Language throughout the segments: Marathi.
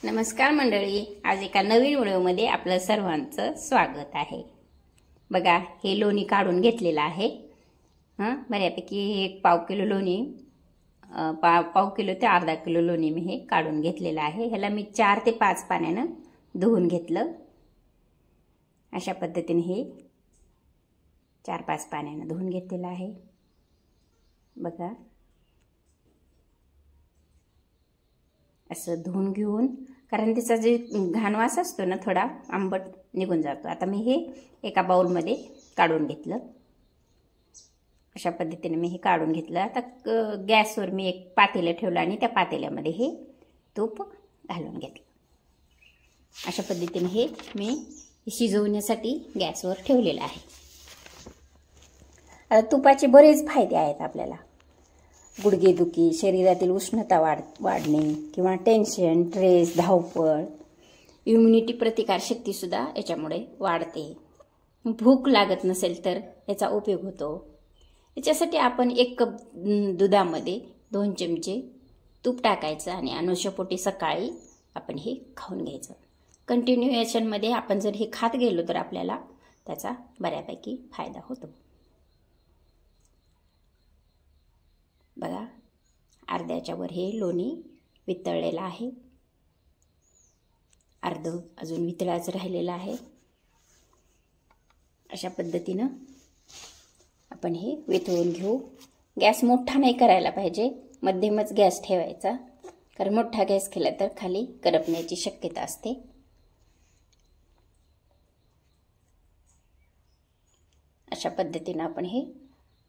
नमस्कार मंडळी, आज एका नवीन व्हिडिओमध्ये आपलं सर्वांचं स्वागत आहे। बघा, हे लोणी काढून घेतलेलं आहे। बऱ्यापैकी एक पाव किलो लोणी, पाव किलो ते अर्धा किलो लोणी मी हे काढून घेतलेलं आहे। ह्याला मी 4 ते 5 पाण्यानं धुवून घेतलं। अशा पद्धतीने हे 4-5 पाण्यानं धुवून घेतलेलं आहे। बघा, असं धुवून घेऊन, कारण त्याचा जे घाणवास असतो ना थोडा आंबट निघून जातो। आता मी हे एका बाउलमध्ये काढून घेतलं। अशा पद्धतीने मी हे काढून घेतलं। आता गॅसवर मी एक पातेलं ठेवलं आणि त्या पातेल्यामध्ये हे तूप घालून घेतलं। अशा पद्धतीने हे मी शिजवण्यासाठी गॅसवर ठेवलेलं आहे। आता तुपाचे बरेच फायदे आहेत आपल्याला। गुडघेदुखी, शरीरातील उष्णता वाढणे किंवा टेन्शन, स्ट्रेस, धावपळ, इम्युनिटी प्रतिकारशक्ती सुद्धा याच्यामुळे वाढते। भूक लागत नसेल तर याचा उपयोग होतो। याच्यासाठी आपण 1 कप दुधामध्ये 2 चमचे तूप टाकायचं आणि अनुषपोटी सकाळी आपण हे खाऊन घ्यायचं। कंटिन्युएशनमध्ये आपण जर हे खात गेलो तर आपल्याला त्याचा बऱ्यापैकी फायदा होतो। बघा, अर्ध्याच्या वर हे लोणी वितळलेलं आहे। अर्ध अजून वितळायचं राहिलेलं आहे। अशा पद्धतीनं आपण हे वितळून घेऊ। गॅस मोठा नाही करायला पाहिजे, मध्यमच गॅस ठेवायचा, कारण मोठा गॅस केला तर खाली करपण्याची शक्यता असते। अशा पद्धतीनं आपण हे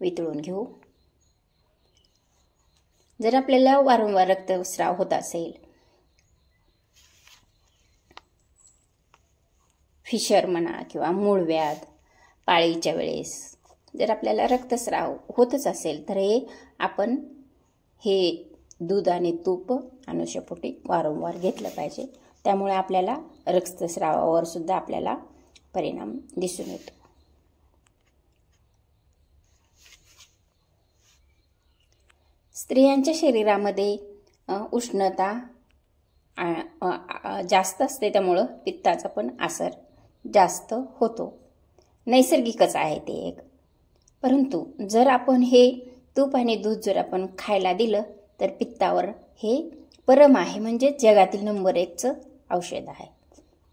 वितळून घेऊ। जर आपल्याला वारंवार रक्तस्राव होत असेल, फिशर म्हणा किंवा मूळव्याध, पाळीच्या वेळेस जर आपल्याला रक्तस्राव होतच असेल तर आपण हे दूध आणि तूप अनुषपोटी वारंवार घेतलं पाहिजे। त्यामुळे आपल्याला रक्तस्रावावर सुद्धा आपल्याला परिणाम दिसून येतो। स्त्रियांच्या शरीरामध्ये उष्णता जास्त असते, त्यामुळं पित्ताचा पण असर जास्त होतो। नैसर्गिकच आहे ते एक। परंतु जर आपण हे तूप आणि दूध जर आपण खायला दिलं तर पित्तावर हे परम आहे, म्हणजे जगातील नंबर 1चं औषध आहे।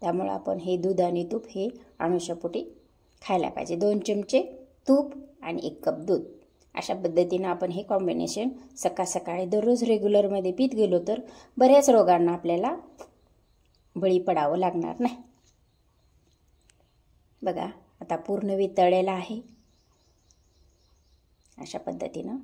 त्यामुळे आपण हे दूध आणि तूप हे अनुषपोटी खायला पाहिजे। 2 चमचे तूप आणि 1 कप दूध, अशा पद्धतीनं आपण हे कॉम्बिनेशन सकाळी दररोज रेग्युलरमध्ये पीत गेलो तर बऱ्याच रोगांना आपल्याला बळी पडावं लागणार नाही। बघा, आता पूर्ण वितळलेला आहे। अशा पद्धतीनं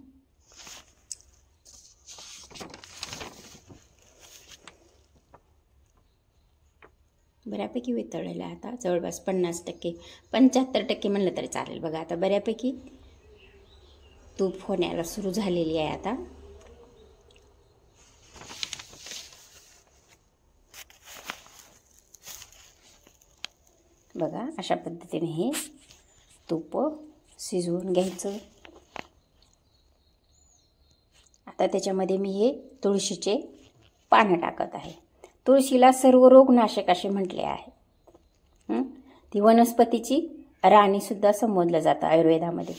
बऱ्यापैकी वितळलेलं आहे। आता जवळपास 50%, 75% म्हणलं तरी चालेल। बघा, आता बऱ्यापैकी तूप होण्याला सुरू झालेली आहे। आता बघा, अशा पद्धतीने हे तूप शिजवून घ्यायचं। आता त्याच्यामध्ये मी हे तुळशीचे पानं टाकत आहे। तुळशीला सर्व रोगनाशक असे म्हटले आहे। ती वनस्पतीची राणी सुद्धा संबोधलं जातं आयुर्वेदामध्ये।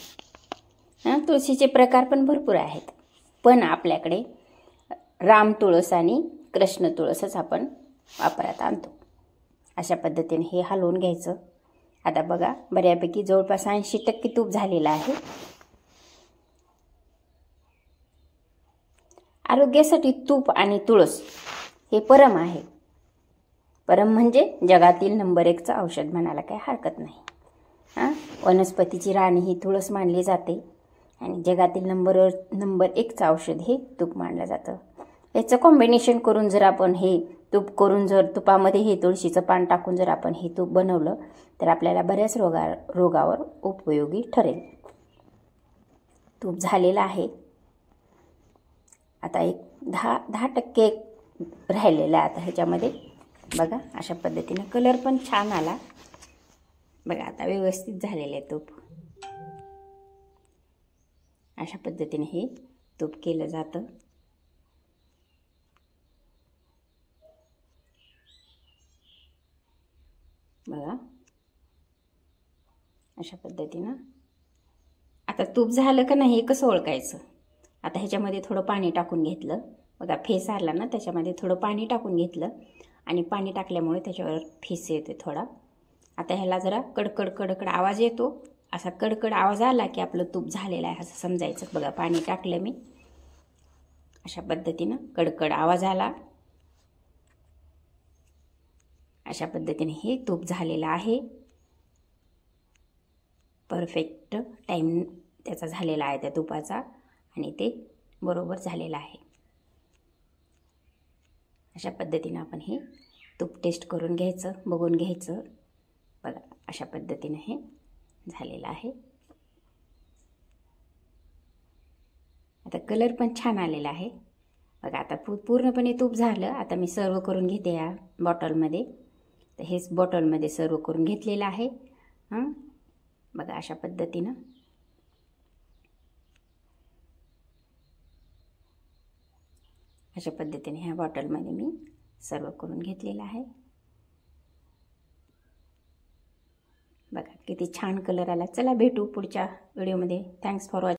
तुळशीचे प्रकार पण भरपूर आहेत, पण आपल्याकडे राम तुळस आणि कृष्ण तुळसच आपण वापरात आणतो। अशा पद्धतीने हे हलवून घ्यायचं। आता बघा, बऱ्यापैकी जवळपास 80% तूप झालेलं आहे। आरोग्यासाठी तूप आणि तुळस हे परम आहे। परम म्हणजे जगातील नंबर 1चं औषध म्हणायला काही हरकत नाही। वनस्पतीची राणी ही तुळस मानली जाते आणि जगातील नंबर 1चं औषध हे तूप मानलं जातं। याचं कॉम्बिनेशन करून जर आपण हे तूप करून जर तुपामध्ये हे तुळशीचं पान टाकून जर आपण हे तूप बनवलं तर आपल्याला बऱ्याच रोगावर उपयोगी ठरेल। तूप झालेलं आहे। आता एक 10% राहिलेलं आहे आता ह्याच्यामध्ये। बघा, अशा पद्धतीने कलर पण छान आला। बघा, आता व्यवस्थित झालेलं आहे तूप। अशा पद्धतीने हे तूप केलं जातं। बघा अशा पद्धतीनं. आता तूप झालं का नाही कसं ओळखायचं? आता ह्याच्यामध्ये थोडं पाणी टाकून घेतलं. बघा फेस आला ना, त्याच्यामध्ये थोडं पाणी टाकून घेतलं आणि पाणी टाकल्यामुळे त्याच्यावर फेस येते थोडा. आता ह्याला जरा कडकड कडकड आवाज येतो. असा कडकड आवाज आला की आपलं तूप झालेलं आहे असं समजायचं. बघा पाणी टाकलं मी, अशा पद्धतीनं कडकड आवाज आला. अशा पद्धतीने हे तूप झालेलं आहे. परफेक्ट टाईम त्याचा झालेला आहे त्या तुपाचा आणि ते बरोबर झालेलं आहे. अशा पद्धतीनं आपण हे तूप टेस्ट करून घ्यायचं, बघून घ्यायचं. बघा अशा पद्धतीनं हे झालेलं आहे. आता कलर पण छान आलेला आहे. बघा आता पूर्णपणे तूप झालं. आता मी सर्व करून घेते या बॉटलमध्ये. तर हेच बॉटलमध्ये सर्व करून घेतलेलं आहे. बघा अशा पद्धतीनं. अशा पद्धतीने ह्या बॉटलमध्ये मी सर्व करून घेतलेलं आहे. बघा किती छान कलर आला. चला भेटू पुढच्या व्हिडिओमध्ये. Thanks for watching.